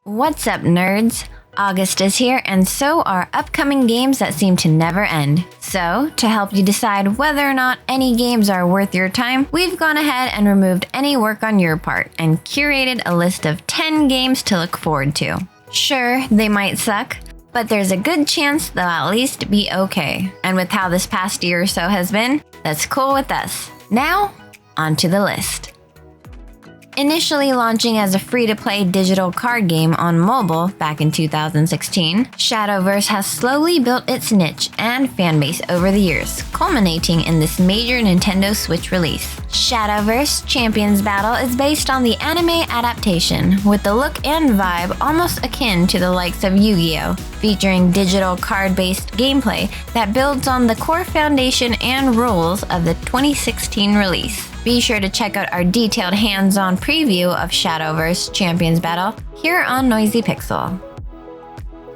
What's up, nerds? August is here, and so are upcoming games that seem to never end. So, to help you decide whether or not any games are worth your time, we've gone ahead and removed any work on your part and curated a list of 10 games to look forward to. Sure, they might suck, but there's a good chance they'll at least be okay. And with how this past year or so has been, that's cool with us. Now, onto the list. Initially launching as a free-to-play digital card game on mobile back in 2016, Shadowverse has slowly built its niche and fanbase over the years, culminating in this major Nintendo Switch release. Shadowverse Champions Battle is based on the anime adaptation, with the look and vibe almost akin to the likes of Yu-Gi-Oh!, featuring digital card-based gameplay that builds on the core foundation and rules of the 2016 release. Be sure to check out our detailed hands-on preview of Shadowverse Champions Battle here on Noisy Pixel.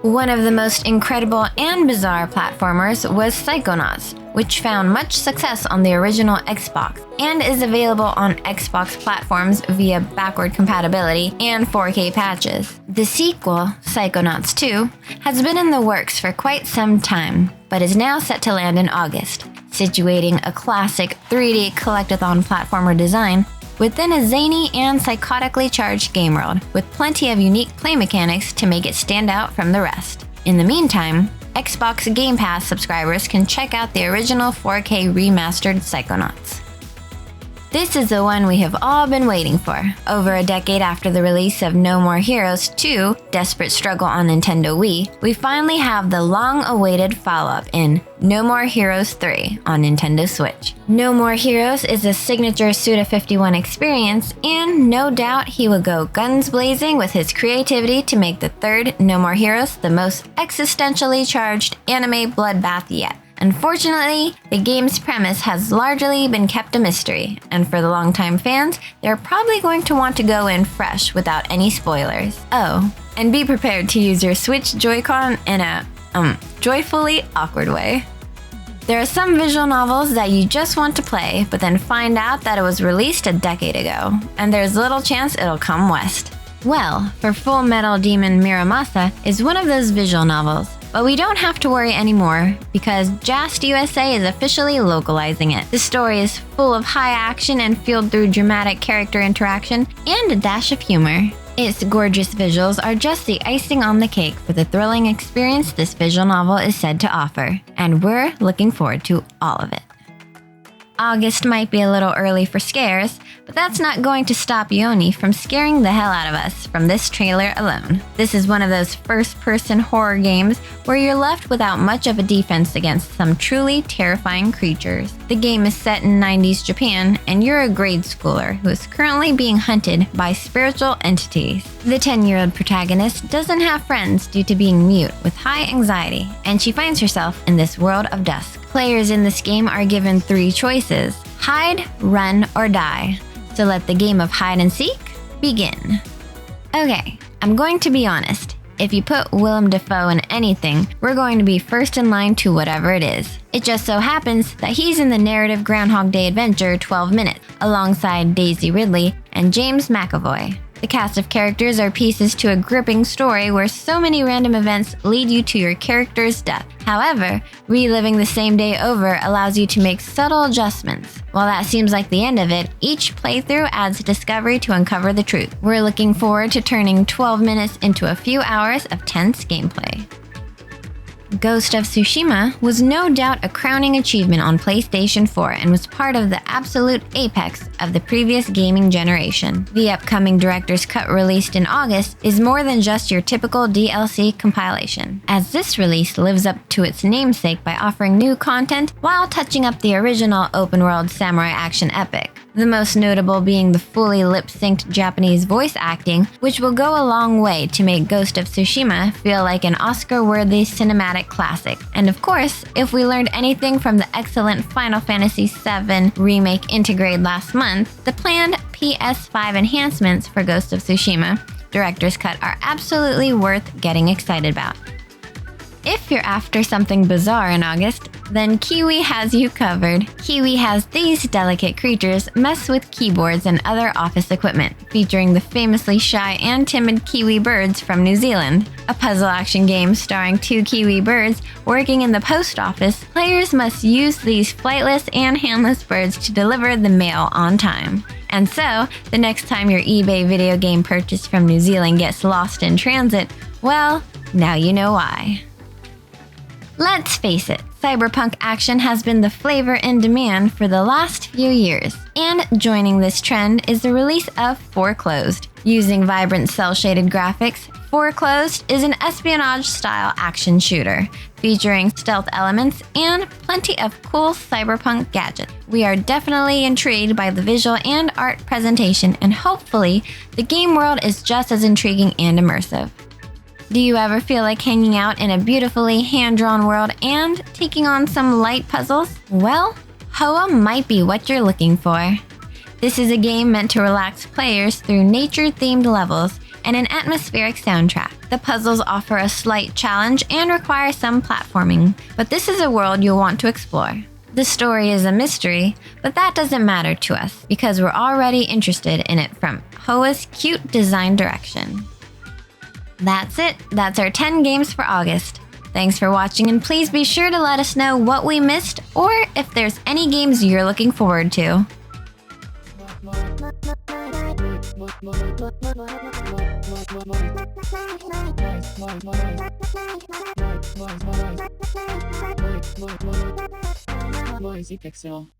One of the most incredible and bizarre platformers was Psychonauts, which found much success on the original Xbox and is available on Xbox platforms via backward compatibility and 4K patches. The sequel, Psychonauts 2, has been in the works for quite some time, but is now set to land in August, situating a classic 3D collectathon platformer design within a zany and psychotically charged game world, with plenty of unique play mechanics to make it stand out from the rest. In the meantime, Xbox Game Pass subscribers can check out the original 4K remastered Psychonauts. This is the one we have all been waiting for. Over a decade after the release of No More Heroes 2, Desperate Struggle on Nintendo Wii, we finally have the long-awaited follow-up in No More Heroes 3 on Nintendo Switch. No More Heroes is a signature Suda51 experience, and no doubt he will go guns blazing with his creativity to make the third No More Heroes the most existentially charged anime bloodbath yet. Unfortunately, the game's premise has largely been kept a mystery, and for the longtime fans, they're probably going to want to go in fresh without any spoilers. Oh, and be prepared to use your Switch Joy-Con in a, joyfully awkward way. There are some visual novels that you just want to play, but then find out that it was released a decade ago, and there's little chance it'll come west. Well, for Full Metal Demon Muramasa is one of those visual novels. But we don't have to worry anymore, because Just USA is officially localizing it. The story is full of high action and fueled through dramatic character interaction and a dash of humor. Its gorgeous visuals are just the icing on the cake for the thrilling experience this visual novel is said to offer, and we're looking forward to all of it. August might be a little early for scares, but that's not going to stop Yoni from scaring the hell out of us from this trailer alone. This is one of those first-person horror games where you're left without much of a defense against some truly terrifying creatures. The game is set in 90s Japan, and you're a grade schooler who is currently being hunted by spiritual entities. The 10-year-old protagonist doesn't have friends due to being mute with high anxiety, and she finds herself in this world of dusk. Players in this game are given 3 choices: hide, run, or die. So let the game of hide and seek begin. Okay, I'm going to be honest. If you put Willem Dafoe in anything, we're going to be first in line to whatever it is. It just so happens that he's in the narrative Groundhog Day adventure 12 Minutes, alongside Daisy Ridley and James McAvoy. The cast of characters are pieces to a gripping story where so many random events lead you to your character's death. However, reliving the same day over allows you to make subtle adjustments. While that seems like the end of it, each playthrough adds discovery to uncover the truth. We're looking forward to turning 12 minutes into a few hours of tense gameplay. Ghost of Tsushima was no doubt a crowning achievement on PlayStation 4 and was part of the absolute apex of the previous gaming generation. The upcoming Director's Cut released in August is more than just your typical DLC compilation, as this release lives up to its namesake by offering new content while touching up the original open-world samurai action epic. The most notable being the fully lip-synced Japanese voice acting, which will go a long way to make Ghost of Tsushima feel like an Oscar-worthy cinematic classic. And of course, if we learned anything from the excellent Final Fantasy VII Remake Intergrade last month, the planned PS5 enhancements for Ghost of Tsushima Director's Cut are absolutely worth getting excited about. If you're after something bizarre in August, then Kiwi has you covered. Kiwi has these delicate creatures mess with keyboards and other office equipment, featuring the famously shy and timid kiwi birds from New Zealand. A puzzle action game starring 2 kiwi birds working in the post office, players must use these flightless and handless birds to deliver the mail on time. And so, the next time your eBay video game purchase from New Zealand gets lost in transit, well, now you know why. Let's face it, cyberpunk action has been the flavor in demand for the last few years. And joining this trend is the release of Foreclosed. Using vibrant cel-shaded graphics, Foreclosed is an espionage-style action shooter, featuring stealth elements and plenty of cool cyberpunk gadgets. We are definitely intrigued by the visual and art presentation, and hopefully, the game world is just as intriguing and immersive. Do you ever feel like hanging out in a beautifully hand-drawn world and taking on some light puzzles? Well, Hoa might be what you're looking for. This is a game meant to relax players through nature-themed levels and an atmospheric soundtrack. The puzzles offer a slight challenge and require some platforming, but this is a world you'll want to explore. The story is a mystery, but that doesn't matter to us because we're already interested in it from Hoa's cute design direction. That's it. That's our 10 games for August. Thanks for watching, and please be sure to let us know what we missed or if there's any games you're looking forward to. Noisy Pixel.